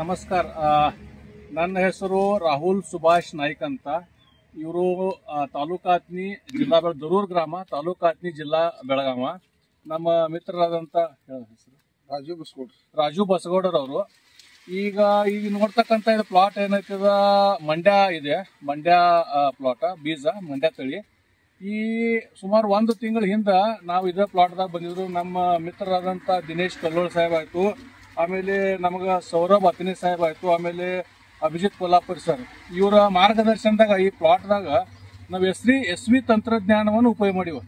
ನಮಸ್ಕಾರ. ನನ್ನ ಹೆಸರು ರಾಹುಲ್ ಸುಭಾಷ್ ನಾಯ್ಕ್ ಅಂತ. ಇವರು ತಾಲೂಕಾತ್ನಿ ಜಿಲ್ಲಾ ದರೂರ್ ಗ್ರಾಮ, ತಾಲೂಕಾತ್ನಿ ಜಿಲ್ಲಾ ಬೆಳಗಾವ. ನಮ್ಮ ಮಿತ್ರರಾದಂಥ ಹೆಸರು ರಾಜು ಬಸಗೌಡರವರು. ಈಗ ನೋಡ್ತಕ್ಕಂಥ ಇದು ಪ್ಲಾಟ್ ಏನೈತದ ಮಂಡ್ಯ ಇದೆ, ಮಂಡ್ಯ ಪ್ಲಾಟ್ ಬೀಜ ಮಂಡ್ಯ ತಳಿ. ಈ ಸುಮಾರು 1 ತಿಂಗಳ ಹಿಂದೆ ನಾವು ಇದೇ ಪ್ಲಾಟ್ದಾಗ ಬಂದಿದ್ರು. ನಮ್ಮ ಮಿತ್ರರಾದಂಥ ದಿನೇಶ್ ಕಲ್ಲೋಳ್ ಸಾಹೇಬ್ ಆಯಿತು, ಆಮೇಲೆ ನಮಗೆ ಸೌರಭ್ ಅತನಿ ಸಾಹೇಬ್ ಆಯಿತು, ಆಮೇಲೆ ಅಭಿಜಿತ್ ಕೊಲ್ಲಾಪುರ್ ಸರ್. ಇವರ ಮಾರ್ಗದರ್ಶನದಾಗ ಈ ಪ್ಲಾಟ್ದಾಗ ನಾವು ಎಸ್ ವಿ ತಂತ್ರಜ್ಞಾನವನ್ನು ಉಪಯೋಗ ಮಾಡಿವ.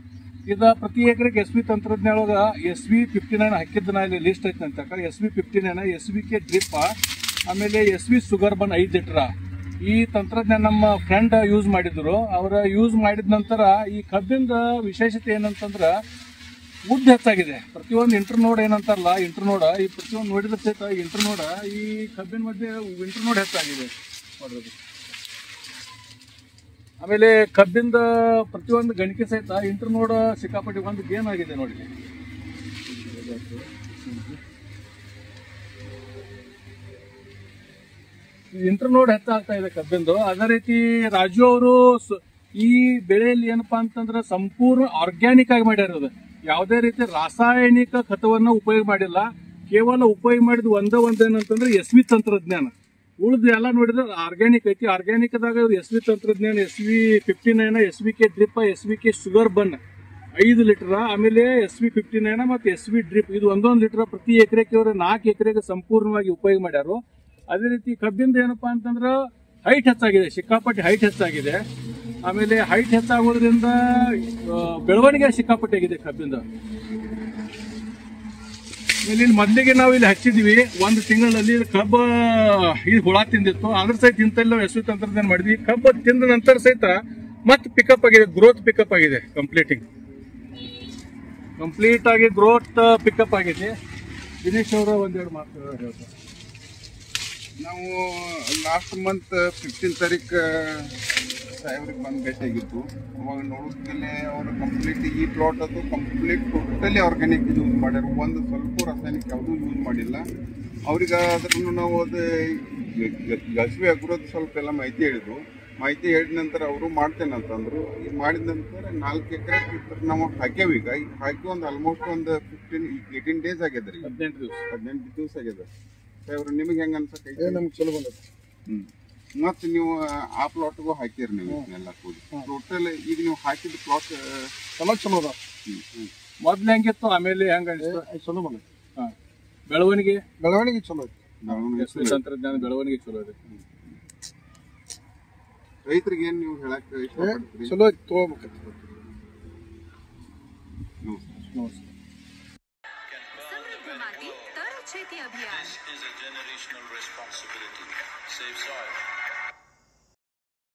ಇದು ಪ್ರತಿ ಎಕರೆಗೆ SV ತಂತ್ರಜ್ಞಾನದಾಗ SV59 ಹಾಕಿದ್ದು ನಾ ಇಲ್ಲಿ ಲಿಸ್ಟ್ ಐತೆ ಅಂತ. SV59, SVK ಡ್ರಿಪ್, ಆಮೇಲೆ SV ಸುಗರ್ ಬನ್ 5 ಲೀಟರ್. ಈ ತಂತ್ರಜ್ಞಾನ ನಮ್ಮ ಫ್ರೆಂಡ್ ಯೂಸ್ ಮಾಡಿದ್ರು. ಅವರ ಯೂಸ್ ಮಾಡಿದ ನಂತರ ಈ ಕಬ್ಬಿಂದ ವಿಶೇಷತೆ ಏನಂತಂದ್ರೆ ಉದ್ದ ಹೆಚ್ಚಾಗಿದೆ. ಪ್ರತಿಯೊಂದು ಇಂಟರ್ನೋಡ್ ಏನಂತಾರಲ್ಲ, ಇಂಟರ್ನೋಡ್ ಈ ಪ್ರತಿಯೊಂದು ನೋಡಿದ್ರೆ ಸಹಿತ ಇಂಟರ್ನೋಡ್ ಈ ಕಬ್ಬಿನ ಮಧ್ಯೆ ಇಂಟರ್ನೋಡ್ ಹೆಚ್ಚಾಗಿದೆ ಮಾಡೋದು. ಆಮೇಲೆ ಕಬ್ಬಿಂದ ಪ್ರತಿಯೊಂದು ಗಣಿಕೆ ಸಹಿತ ಇಂಟರ್ನೋಡ್ ಸಿಕ್ಕಾಪಟ್ಟಿ ಒಂದು ಗೇನ್ ಆಗಿದೆ ನೋಡಿ. ಇಂಟರ್ನೋಡ್ ಹೆಚ್ಚಾಗ್ತಾ ಇದೆ ಕಬ್ಬಿಂದು. ಅದೇ ರೀತಿ ರಾಜು ಅವರು ಈ ಬೆಳೆಯಲ್ಲಿ ಏನಪ್ಪಾ ಅಂತಂದ್ರೆ ಸಂಪೂರ್ಣ ಆರ್ಗ್ಯಾನಿಕ್ ಆಗಿ ಮಾಡ್ಯಾರದು. ಯಾವುದೇ ರೀತಿ ರಾಸಾಯನಿಕ ಖತವನ್ನು ಉಪಯೋಗ ಮಾಡಿಲ್ಲ. ಕೇವಲ ಉಪಯೋಗ ಮಾಡಿದ ಒಂದೇನಂತಂದ್ರೆ SV ತಂತ್ರಜ್ಞಾನ. ಉಳಿದು ಎಲ್ಲ ನೋಡಿದ್ರೆ ಆರ್ಗ್ಯಾನಿಕ್ ಐತಿ. ಆರ್ಗ್ಯಾನಿಕ್ದಾಗ SV ತಂತ್ರಜ್ಞಾನ, SV59, SVK drip, SVK sugar bun 5 litre, ಆಮೇಲೆ SV59 ಮತ್ತು SV ಡ್ರಿಪ್ ಇದು 1 ಲೀಟರ್ ಪ್ರತಿ ಎಕರೆಗೆ ಇವರು 4 ಎಕರೆಗೆ ಸಂಪೂರ್ಣವಾಗಿ ಉಪಯೋಗ ಮಾಡ್ಯಾರು. ಅದೇ ರೀತಿ ಕಬ್ಬಿಂದ ಏನಪ್ಪಾ ಅಂತಂದ್ರೆ ಹೈಟ್ ಹೆಚ್ಚಾಗಿದೆ, ಸಿಕ್ಕಾಪಟ್ಟಿ ಹೈಟ್ ಹೆಚ್ಚಾಗಿದೆ. ಆಮೇಲೆ ಹೈಟ್ ಹೆಚ್ಚಾಗೋದ್ರಿಂದ ಬೆಳವಣಿಗೆ ಸಿಕ್ಕಾಪಟ್ಟಿ ಆಗಿದೆ ಕಬ್ಬಿಂದ. ಇಲ್ಲಿ ಮೊದಲಿಗೆ ನಾವು ಇಲ್ಲಿ ಹಚ್ಚಿದ್ವಿ, 1 ತಿಂಗಳಲ್ಲಿ ಕಬ್ಬು ಇದು ಹುಳ ತಿಂದಿತ್ತು. ಅದ್ರ ಸಹಿತ ಇಂತೆಲ್ಲ SV ತಂತ್ರಜ್ಞಾನ ಮಾಡಿದ್ವಿ. ಕಬ್ಬು ತಿಂದ ನಂತರ ಸಹಿತ ಮತ್ತೆ ಪಿಕಪ್ ಆಗಿದೆ, ಗ್ರೋತ್ ಪಿಕಪ್ ಆಗಿದೆ. ಕಂಪ್ಲೀಟ್ ಆಗಿ ಗ್ರೋತ್ ಪಿಕಪ್ ಆಗಿದೆ. ದಿನೇಶ್ ಅವರು ಒಂದೆರಡು ಮಾತು ಹೇಳ್ತಾರೆ. ನಾವು ಲಾಸ್ಟ್ ಮಂತ್ 15 ತಾರೀಕು ಸಾಹೇಬ್ರಿಗೆ ಬಂದು ಭೇಟಿಯಾಗಿತ್ತು. ಅವಾಗ ನೋಡೋದಕ್ಕೆ ಅವರು ಕಂಪ್ಲೀಟ್ ಈ ಪ್ಲಾಟ್ ಅದು ಕಂಪ್ಲೀಟ್ ಟೋಟಲಿ ಆರ್ಗ್ಯಾನಿಕ್ ಯೂಸ್ ಮಾಡ್ಯಾರ. ಒಂದು ಸ್ವಲ್ಪ ರಾಸಾಯನಿಕ ಯಾವುದೂ ಯೂಸ್ ಮಾಡಿಲ್ಲ. ಅವ್ರಿಗೆ ಅದ್ರೂ ನಾವು ಅದು ಗಸ್ವಿ ಅಗ್ರೋದು ಸ್ವಲ್ಪ ಎಲ್ಲ ಮಾಹಿತಿ ಹೇಳಿದ್ರು. ಮಾಹಿತಿ ಹೇಳಿದ ನಂತರ ಅವರು ಮಾಡ್ತೇನೆ ಅಂತಂದರು. ಈಗ ಮಾಡಿದ ನಂತರ 4 ಎಕರೆ ನಾವು ಹಾಕ್ಯಾವ. ಈಗ ಹಾಕಿ ಒಂದು ಆಲ್ಮೋಸ್ಟ್ ಒಂದು 18 ಡೇಸ್ ಆಗ್ಯದ ರೀ. 18 ದಿವಸ ಆಗ್ಯದ. ಸಾಹೇಬ್ರು ನಿಮಗೆ ಹೆಂಗೆ ಅನ್ಸಕ್ಕೆ? ನಮ್ಗೆ ಚಲೋ ಬಂದೈತೆ. ಮತ್ತೆ ನೀವು ಆ ಪ್ಲಾಟ್ಗೂ ಹಾಕಿರಿ ನೀವು ಎಲ್ಲ ಕೂಡಿ ಟೋಟಲ್. ಈಗ ನೀವು ಹಾಕಿದ ಪ್ಲಾಟ್ ಚಲೋ ಅದ. ಮೊದ್ಲು ಹೆಂಗಿತ್ತು, ಆಮೇಲೆ ಹೆಂಗ ಚಲೋ ಬಂದ. ಬೆಳವಣಿಗೆ ಚಲೋ ಐತಿ. ತಂತ್ರಜ್ಞಾನ ಬೆಳವಣಿಗೆ ಚಲೋ ಇದೆ. ರೈತರಿಗೆ ಏನ್ ನೀವು ಹೇಳಕ್ ಇಷ್ಟಪಡ್ತೀರಿ? ಚಲೋ ಐತಿ, ತಗೋಬೇಕಂತ. समृद्ध माती तर शेती अभियान. This is a generational responsibility. Save soil.